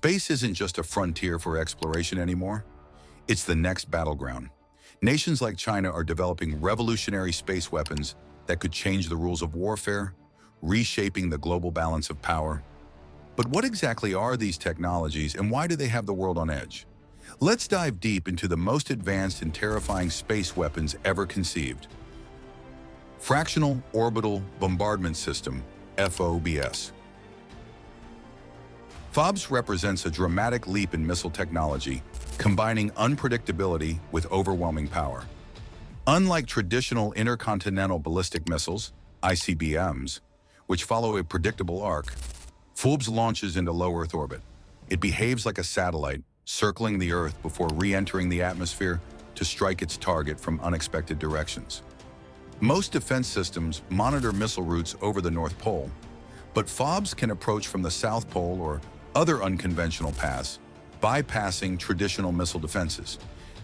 Space isn't just a frontier for exploration anymore. It's the next battleground. Nations like China are developing revolutionary space weapons that could change the rules of warfare, reshaping the global balance of power. But what exactly are these technologies and why do they have the world on edge? Let's dive deep into the most advanced and terrifying space weapons ever conceived. Fractional Orbital Bombardment System, FOBS. FOBS represents a dramatic leap in missile technology, combining unpredictability with overwhelming power. Unlike traditional intercontinental ballistic missiles, ICBMs, which follow a predictable arc, FOBS launches into low Earth orbit. It behaves like a satellite, circling the Earth before re-entering the atmosphere to strike its target from unexpected directions. Most defense systems monitor missile routes over the North Pole, but FOBS can approach from the South Pole or other unconventional paths, bypassing traditional missile defenses.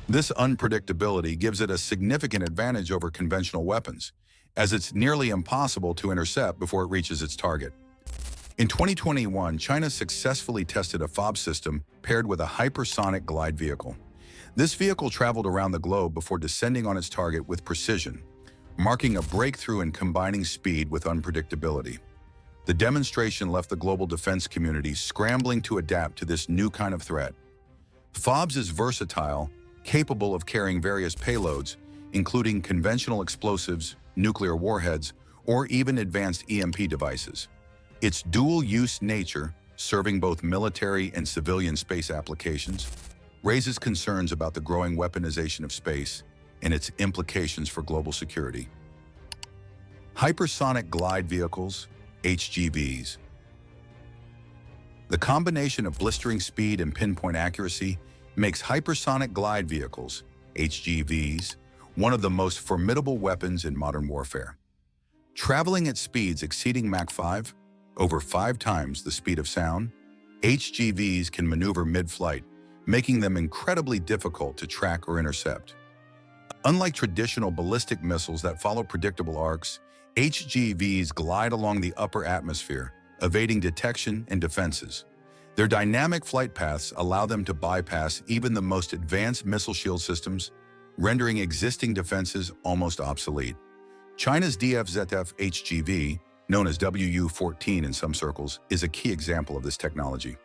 This unpredictability gives it a significant advantage over conventional weapons, as it's nearly impossible to intercept before it reaches its target. In 2021, China successfully tested a FOBS system paired with a hypersonic glide vehicle. This vehicle traveled around the globe before descending on its target with precision, marking a breakthrough in combining speed with unpredictability. The demonstration left the global defense community scrambling to adapt to this new kind of threat. FOBS is versatile, capable of carrying various payloads, including conventional explosives, nuclear warheads, or even advanced EMP devices. Its dual-use nature, serving both military and civilian space applications, raises concerns about the growing weaponization of space and its implications for global security. Hypersonic glide vehicles, HGVs. The combination of blistering speed and pinpoint accuracy makes hypersonic glide vehicles, HGVs, one of the most formidable weapons in modern warfare. Traveling at speeds exceeding Mach 5, over 5 times the speed of sound, HGVs can maneuver mid-flight, making them incredibly difficult to track or intercept. Unlike traditional ballistic missiles that follow predictable arcs, HGVs glide along the upper atmosphere, evading detection and defenses. Their dynamic flight paths allow them to bypass even the most advanced missile shield systems, rendering existing defenses almost obsolete. China's DFZF HGV, known as WU-14 in some circles, is a key example of this technology.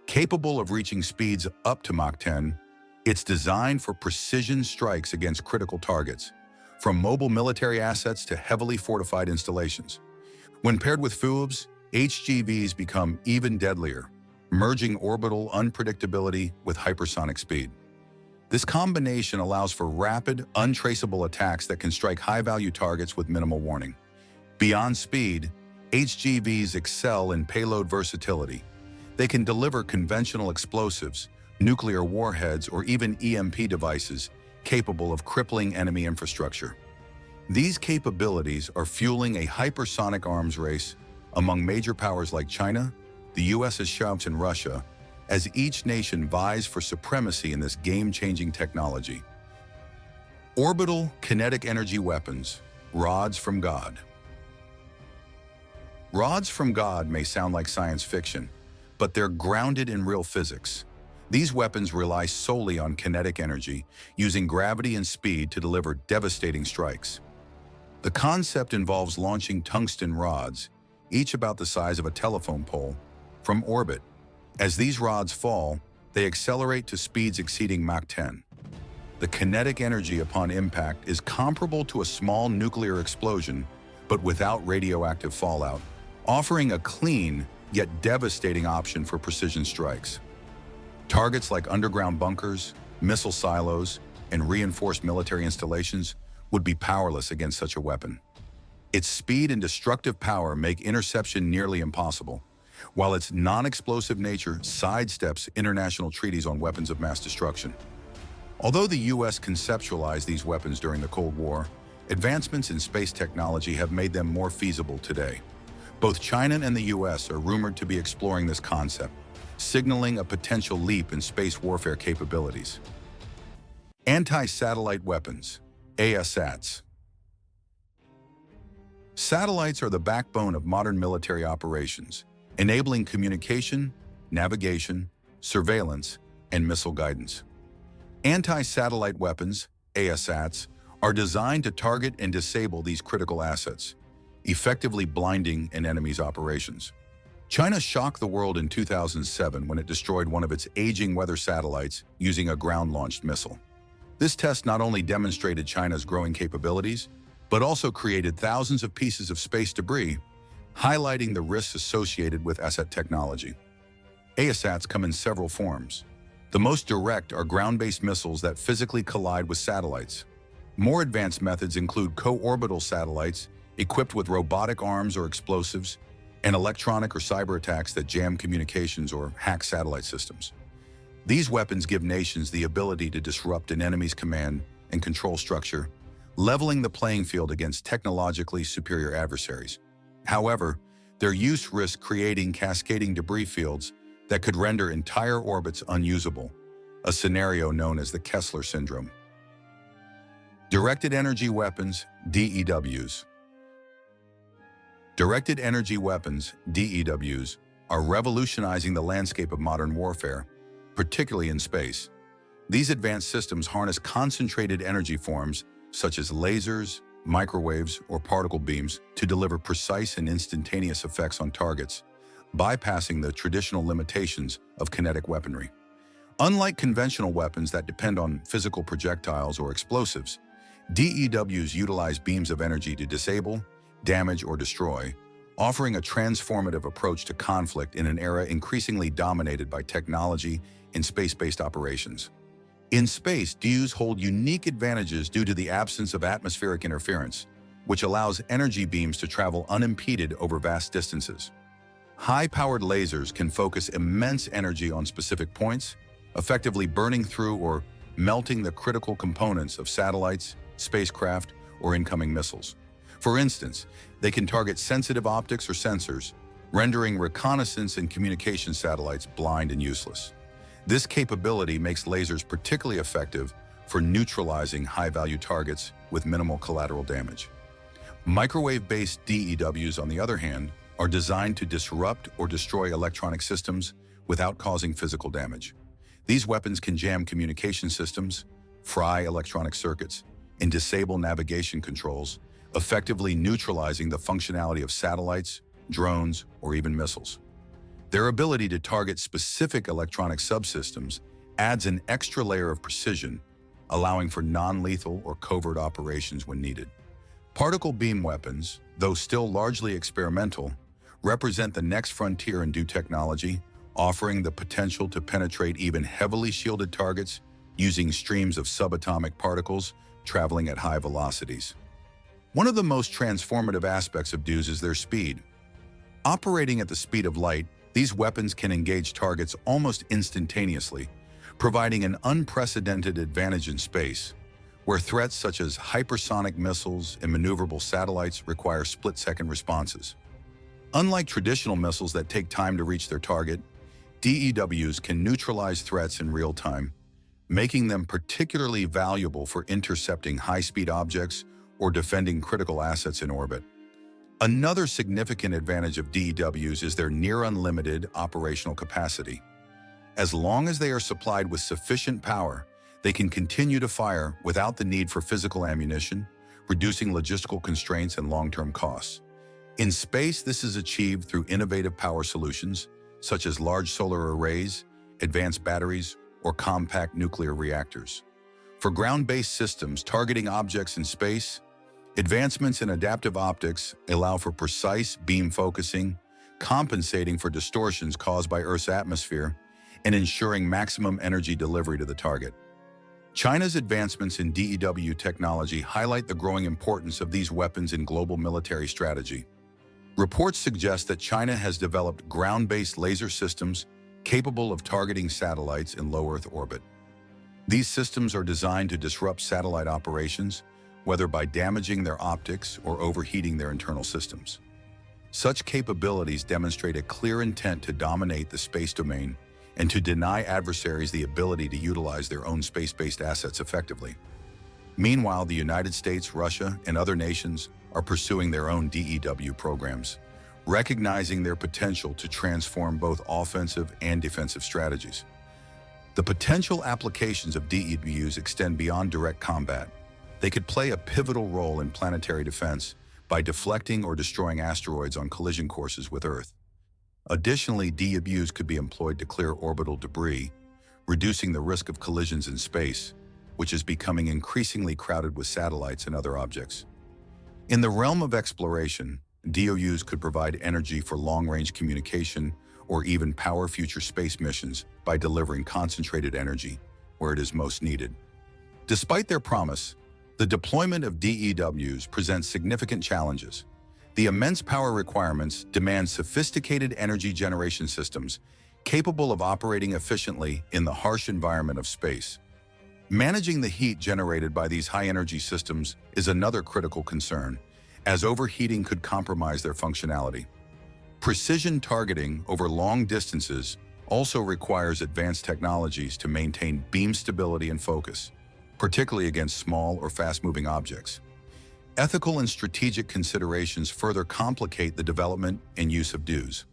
Capable of reaching speeds up to Mach 10, it's designed for precision strikes against critical targets, from mobile military assets to heavily fortified installations. When paired with FOBS, HGVs become even deadlier, merging orbital unpredictability with hypersonic speed. This combination allows for rapid, untraceable attacks that can strike high-value targets with minimal warning. Beyond speed, HGVs excel in payload versatility. They can deliver conventional explosives, nuclear warheads, or even EMP devices capable of crippling enemy infrastructure. These capabilities are fueling a hypersonic arms race among major powers like China, the US, and Russia, as each nation vies for supremacy in this game-changing technology. Orbital kinetic energy weapons, rods from God. Rods from God may sound like science fiction, but they're grounded in real physics. These weapons rely solely on kinetic energy, using gravity and speed to deliver devastating strikes. The concept involves launching tungsten rods, each about the size of a telephone pole, from orbit. As these rods fall, they accelerate to speeds exceeding Mach 10. The kinetic energy upon impact is comparable to a small nuclear explosion, but without radioactive fallout, offering a clean yet devastating option for precision strikes. Targets like underground bunkers, missile silos, and reinforced military installations would be powerless against such a weapon. Its speed and destructive power make interception nearly impossible, while its non-explosive nature sidesteps international treaties on weapons of mass destruction. Although the US conceptualized these weapons during the Cold War, advancements in space technology have made them more feasible today. Both China and the US are rumored to be exploring this concept, signaling a potential leap in space warfare capabilities. Anti-satellite weapons, ASATs. Satellites are the backbone of modern military operations, enabling communication, navigation, surveillance, and missile guidance. Anti-satellite weapons, ASATs, are designed to target and disable these critical assets, effectively blinding an enemy's operations. China shocked the world in 2007 when it destroyed one of its aging weather satellites using a ground-launched missile. This test not only demonstrated China's growing capabilities, but also created thousands of pieces of space debris, highlighting the risks associated with ASAT technology. ASATs come in several forms. The most direct are ground-based missiles that physically collide with satellites. More advanced methods include co-orbital satellites equipped with robotic arms or explosives, and electronic or cyber attacks that jam communications or hack satellite systems. These weapons give nations the ability to disrupt an enemy's command and control structure, leveling the playing field against technologically superior adversaries. However, their use risks creating cascading debris fields that could render entire orbits unusable, a scenario known as the Kessler syndrome. Directed energy weapons, DEWs. Directed energy weapons, DEWs, are revolutionizing the landscape of modern warfare, particularly in space. These advanced systems harness concentrated energy forms, such as lasers, microwaves, or particle beams, to deliver precise and instantaneous effects on targets, bypassing the traditional limitations of kinetic weaponry. Unlike conventional weapons that depend on physical projectiles or explosives, DEWs utilize beams of energy to disable, damage, or destroy, offering a transformative approach to conflict in an era increasingly dominated by technology and space-based operations. In space, DEWs hold unique advantages due to the absence of atmospheric interference, which allows energy beams to travel unimpeded over vast distances. High-powered lasers can focus immense energy on specific points, effectively burning through or melting the critical components of satellites, spacecraft, or incoming missiles. For instance, they can target sensitive optics or sensors, rendering reconnaissance and communication satellites blind and useless. This capability makes lasers particularly effective for neutralizing high-value targets with minimal collateral damage. Microwave-based DEWs, on the other hand, are designed to disrupt or destroy electronic systems without causing physical damage. These weapons can jam communication systems, fry electronic circuits, and disable navigation controls, effectively neutralizing the functionality of satellites, drones, or even missiles. Their ability to target specific electronic subsystems adds an extra layer of precision, allowing for non-lethal or covert operations when needed. Particle beam weapons, though still largely experimental, represent the next frontier in new technology, offering the potential to penetrate even heavily shielded targets using streams of subatomic particles traveling at high velocities. One of the most transformative aspects of DEWs is their speed. Operating at the speed of light, these weapons can engage targets almost instantaneously, providing an unprecedented advantage in space, where threats such as hypersonic missiles and maneuverable satellites require split-second responses. Unlike traditional missiles that take time to reach their target, DEWs can neutralize threats in real time, making them particularly valuable for intercepting high-speed objects or defending critical assets in orbit. Another significant advantage of DEWs is their near-unlimited operational capacity. As long as they are supplied with sufficient power, they can continue to fire without the need for physical ammunition, reducing logistical constraints and long-term costs. In space, this is achieved through innovative power solutions, such as large solar arrays, advanced batteries, or compact nuclear reactors. For ground-based systems targeting objects in space, advancements in adaptive optics allow for precise beam focusing, compensating for distortions caused by Earth's atmosphere, and ensuring maximum energy delivery to the target. China's advancements in DEW technology highlight the growing importance of these weapons in global military strategy. Reports suggest that China has developed ground-based laser systems capable of targeting satellites in low Earth orbit. These systems are designed to disrupt satellite operations, whether by damaging their optics or overheating their internal systems. Such capabilities demonstrate a clear intent to dominate the space domain and to deny adversaries the ability to utilize their own space-based assets effectively. Meanwhile, the United States, Russia, and other nations are pursuing their own DEW programs, recognizing their potential to transform both offensive and defensive strategies. The potential applications of DEWs extend beyond direct combat. They could play a pivotal role in planetary defense by deflecting or destroying asteroids on collision courses with Earth. Additionally, DEWs could be employed to clear orbital debris, reducing the risk of collisions in space, which is becoming increasingly crowded with satellites and other objects. In the realm of exploration, DOUs could provide energy for long-range communication or even power future space missions by delivering concentrated energy where it is most needed. Despite their promise, the deployment of DEWs presents significant challenges. The immense power requirements demand sophisticated energy generation systems capable of operating efficiently in the harsh environment of space. Managing the heat generated by these high-energy systems is another critical concern, as overheating could compromise their functionality. Precision targeting over long distances also requires advanced technologies to maintain beam stability and focus, particularly against small or fast-moving objects. Ethical and strategic considerations further complicate the development and use of DEWs.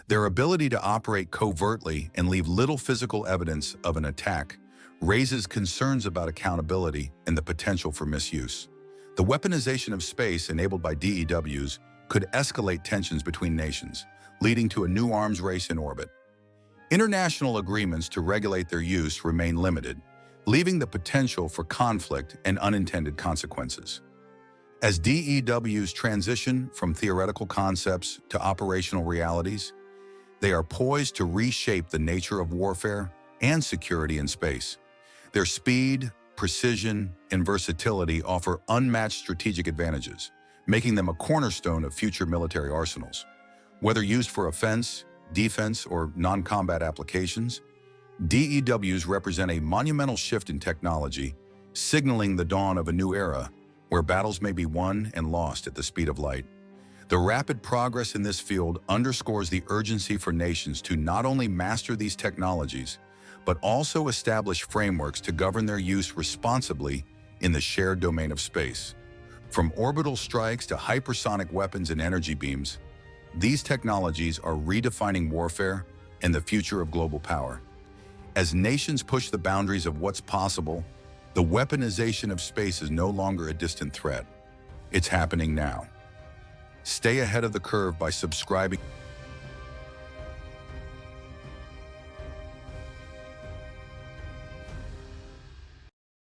Their ability to operate covertly and leave little physical evidence of an attack raises concerns about accountability and the potential for misuse. The weaponization of space enabled by DEWs could escalate tensions between nations, leading to a new arms race in orbit. International agreements to regulate their use remain limited, leaving the potential for conflict and unintended consequences. As DEWs transition from theoretical concepts to operational realities, they are poised to reshape the nature of warfare and security in space. Their speed, precision, and versatility offer unmatched strategic advantages, making them a cornerstone of future military arsenals. Whether used for offense, defense, or non-combat applications, DEWs represent a monumental shift in technology, signaling the dawn of a new era where battles may be won and lost at the speed of light. The rapid progress in this field underscores the urgency for nations to not only master these technologies, but also establish frameworks to govern their use responsibly in the shared domain of space. From orbital strikes to hypersonic weapons and energy beams, these technologies are redefining warfare and the future of global power. As nations push the boundaries of what's possible, the weaponization of space is no longer a distant threat. It's happening now. Stay ahead of the curve by subscribing.